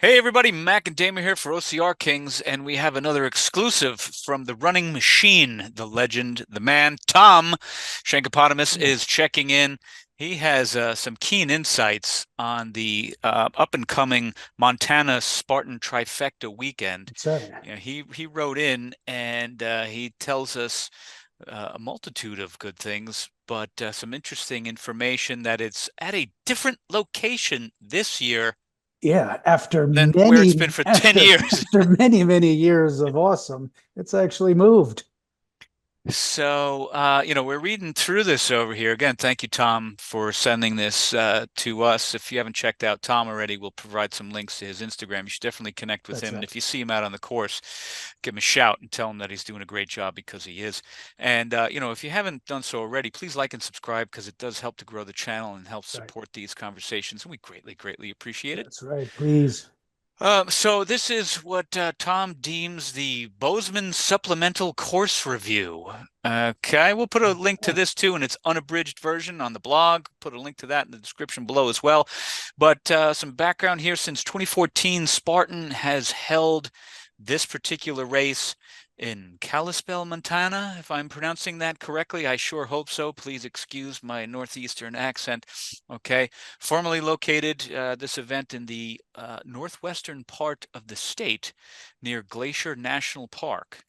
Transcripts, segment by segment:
Hey everybody, Mac and Damon here for OCR Kings, and we have another exclusive from the running machine, the legend, the man, Tom Shankopotamus Yeah, is checking in. He has some keen insights on the up-and-coming Montana Spartan Trifecta weekend. that's right. He wrote in and he tells us a multitude of good things, but some interesting information that it's at a different location this year Yeah, after than where it's been many for 10 after years. after many years of awesome, it's actually moved. So, we're reading through this over here. Again, thank you, Tom, for sending this to us. If you haven't checked out Tom already, we'll provide some links to his Instagram. You should definitely connect with That's him. And right. if you see him out on the course, give him a shout and tell him that he's doing a great job because he is. And, if you haven't done so already, please like and subscribe because it does help to grow the channel and help That's right. support these conversations. And we greatly appreciate it. That's right. Please. So this is what Tom deems the Bozeman Supplemental Course Review. Okay, we'll put a link to Yeah, this too in its unabridged version on the blog. Put a link to that in the description below as well. But some background here: since 2014, Spartan has held this particular race in Kalispell, Montana, if I'm pronouncing that correctly. I sure hope so. Please excuse my northeastern accent. Okay. Formerly located, this event in the northwestern part of the state near Glacier National Park.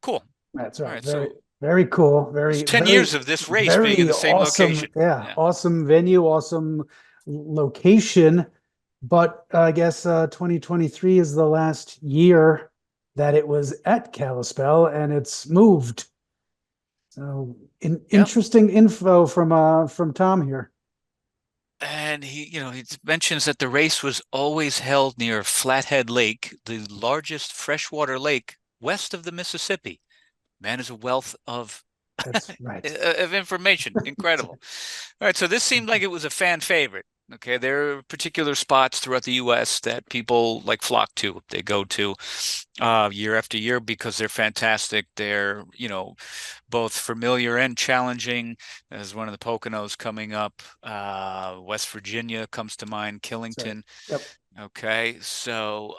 Cool. that's All right. right. Very, So very cool. it's Very, 10 very, years of this race being in very the same awesome. location. Yeah, Yeah. awesome venue, awesome location. But I guess 2023 is the last year that it was at Kalispell, and it's moved. So Yep. interesting info from Tom here. And he mentions that the race was always held near Flathead Lake, the largest freshwater lake west of the Mississippi. Man is a wealth of That's right. of information. Incredible. All right, so this seemed like it was a fan favorite. Okay, there are particular spots throughout the U.S. that people like flock to. They go to year after year because they're fantastic. They're, both familiar and challenging. There's one of the Poconos coming up. West Virginia comes to mind, That's right. Killington. Yep. Okay, so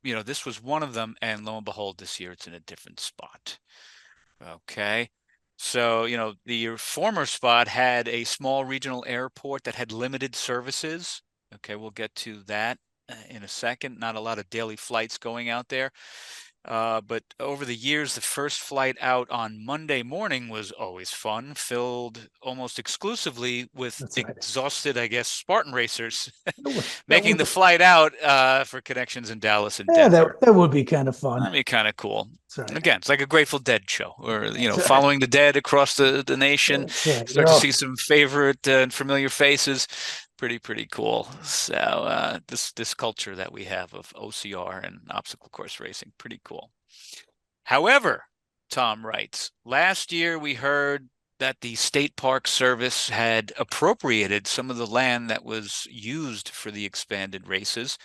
this was one of them, and lo and behold, this year it's in a different spot. Okay. So, the former spot had a small regional airport that had limited services. Okay, we'll get to that in a second. Not a lot of daily flights going out there. But over the years, the first flight out on Monday morning was always fun, filled almost exclusively with That's right. exhausted, I guess, Spartan racers, That making would the flight out for connections in Dallas and yeah, Denver. that would be kind of fun. That'd be kind of cool. That's right. Again, it's like a Grateful Dead show, or That's right. following the dead across the nation. That's right. Start to see some favorite and familiar faces. Pretty cool. So this culture that we have of OCR and obstacle course racing, pretty cool. However, Tom writes, last year we heard that the State Park Service had appropriated some of the land that was used for the expanded races,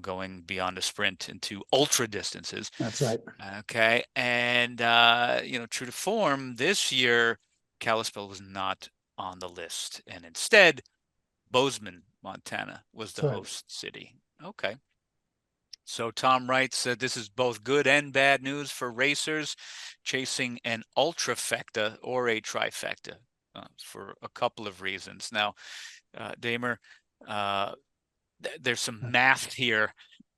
going beyond a sprint into ultra distances. That's right. Okay. And, true to form, this year, Kalispell was not on the list. And instead, Bozeman, Montana was That's the right. host city. Okay. So Tom writes that this is both good and bad news for racers chasing an ultrafecta or a trifecta for a couple of reasons. Now, Damer, uh, there's some math here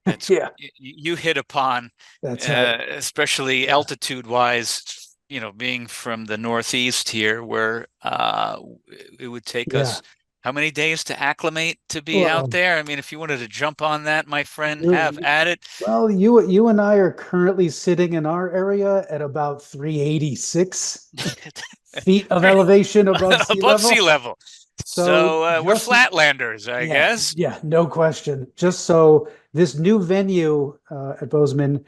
that's Yeah, you hit upon, that's right. especially Yeah. altitude wise. Being from the Northeast here, where it would take Yeah. us how many days to acclimate to be out Well, there? I mean, if you wanted to jump on that, my friend, have you at it. you and I are currently sitting in our area at about 386 feet of Pretty elevation above sea above sea level. level. So So we're just flatlanders, I yeah, guess. yeah, no question. Just so this new venue at Bozeman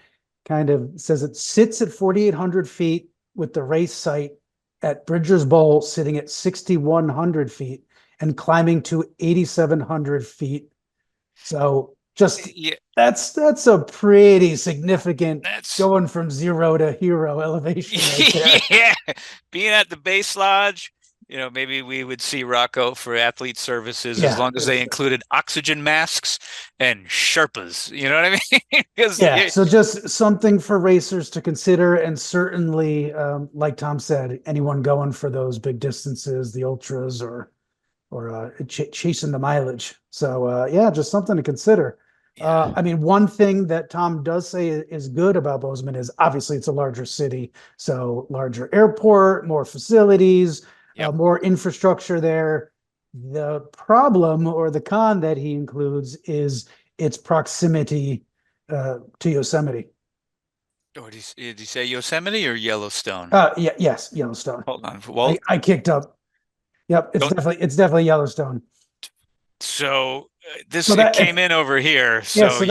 kind of says it sits at 4,800 feet with the race site at Bridger's Bowl sitting at 6,100 feet and climbing to 8,700 feet. So just Yeah, that's a pretty significant that's going from zero to hero elevation right there. yeah. Being at the base lodge, maybe we would see Rocco for athlete services as Yeah, long as they included oxygen masks and Sherpas. You know what I mean? Because yeah. So just something for racers to consider, and certainly, like Tom said, anyone going for those big distances, the ultras, or chasing the mileage. So yeah, just something to consider. yeah, I mean, one thing that Tom does say is good about Bozeman is obviously it's a larger city, so larger airport, more facilities, yep. more infrastructure there. The problem or the con that he includes is its proximity to Yosemite. Or did you say Yosemite or Yellowstone? Yeah, yes, Yellowstone. Hold on. Well, I kicked up. Yep, don't. it's definitely Yellowstone. So this So it that came in over here. Yeah, So so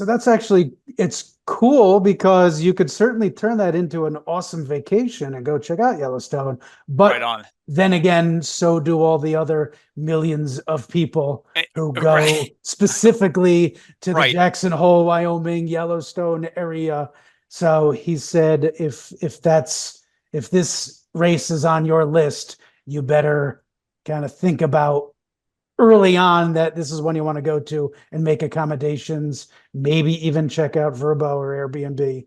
that's yeah, actually it's cool because you could certainly turn that into an awesome vacation and go check out Yellowstone. right But on. then again, so do all the other millions of people Eh, who Right, go specifically to the right. Jackson Hole, Wyoming, Yellowstone area. So he said if this race is on your list, you better kind of think about early on that this is one you want to go to and make accommodations, maybe even check out Verbo or Airbnb.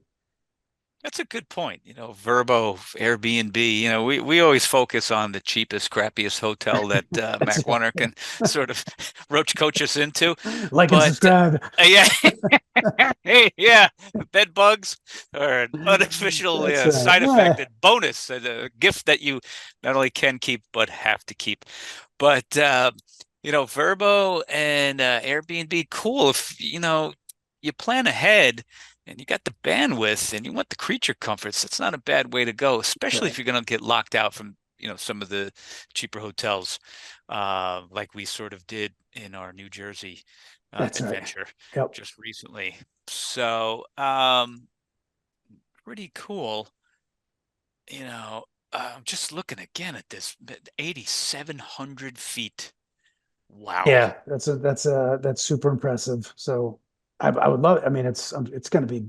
That's a good point. Verbo, Airbnb, we always focus on the cheapest, crappiest hotel that That's Mac Warner can sort of roach coach us into. it. Like and But subscribe. yeah, hey, yeah, bed bugs are an unofficial That's right. side effect and bonus, and a gift that you not only can keep but have to keep. But Verbo and Airbnb, cool if you plan ahead and you got the bandwidth and you want the creature comforts. That's not a bad way to go, That's especially right. if you're going to get locked out from some of the cheaper hotels, like we sort of did in our New Jersey That's right. adventure Yep. just recently. So, pretty cool. I'm just looking again at this 8,700 feet. Wow. Yeah, that's super impressive. So I would love. I mean, it's going to be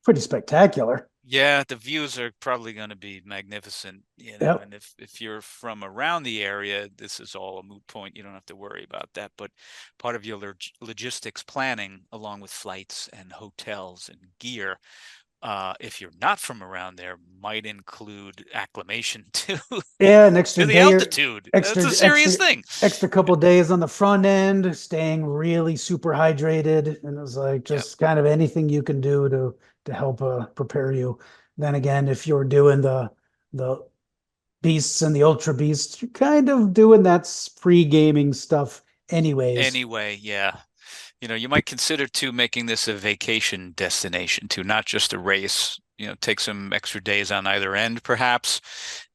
pretty spectacular. Yeah, the views are probably going to be magnificent, Yep. and if you're from around the area, this is all a moot point. You don't have to worry about that. But part of your logistics planning, along with flights and hotels and gear, if you're not from around there, might include acclimation to Yeah, an extra to the day or altitude. That's extra a serious extra thing. extra couple days on the front end, staying really super hydrated, and it was like Yep. just kind of anything you can do to help prepare you. Then again, if you're doing the beasts and the ultra beasts, you're kind of doing that pre-gaming stuff anyways. Anyway, yeah. You might consider too making this a vacation destination too, not just a race. Take some extra days on either end, perhaps,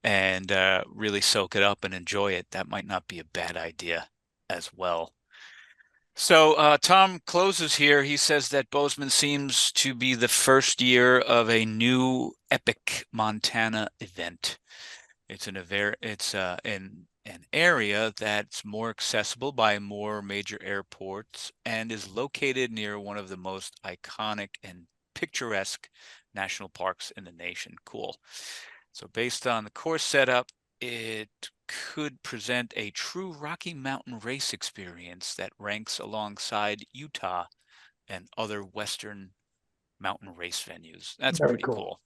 and really soak it up and enjoy it. That might not be a bad idea as well. So Tom closes here. He says that Bozeman seems to be the first year of a new Epic Montana event. It's in an area that's more accessible by more major airports and is located near one of the most iconic and picturesque national parks in the nation. Cool. So based on the course setup, it could present a true Rocky Mountain race experience that ranks alongside Utah and other Western mountain race venues. That's Very pretty cool. cool.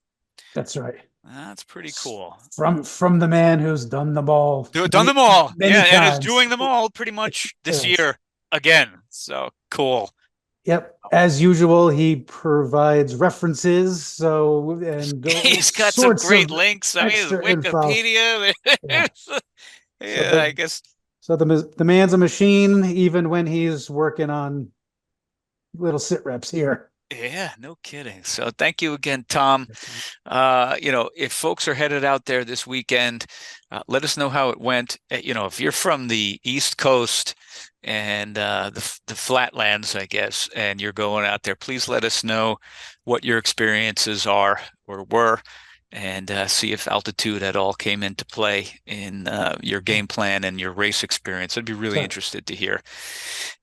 That's right. That's pretty cool. From the man who's done them all Done them all. many Yeah, and is doing times. them all pretty much this Yes. year again. So cool. Yep. As usual, he provides references, so and all He's got some sorts great of links. I mean, extra info. Wikipedia. Yeah. So Yeah, I guess. the man's a machine, even when he's working on little sit reps here. Yeah, no kidding. So thank you again, Tom. If folks are headed out there this weekend, let us know how it went. If you're from the East Coast and the flatlands, I guess, and you're going out there, please let us know what your experiences are or were. and see if altitude at all came into play in your game plan and your race experience. I'd be really So interested to hear.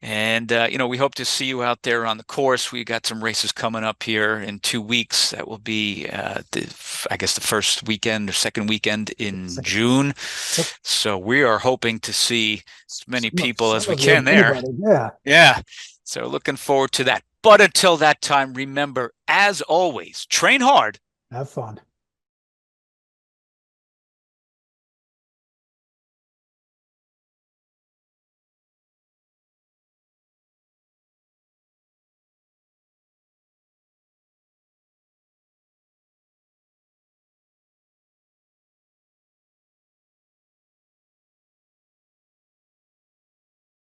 And, we hope to see you out there on the course. We got some races coming up here in 2 weeks. That will be, I guess, the first weekend or second weekend in second, June. yep. So we are hoping to see as many people as Some we of you, can if there. anybody, yeah. Yeah. So looking forward to that. But until that time, remember, as always, train hard Have fun.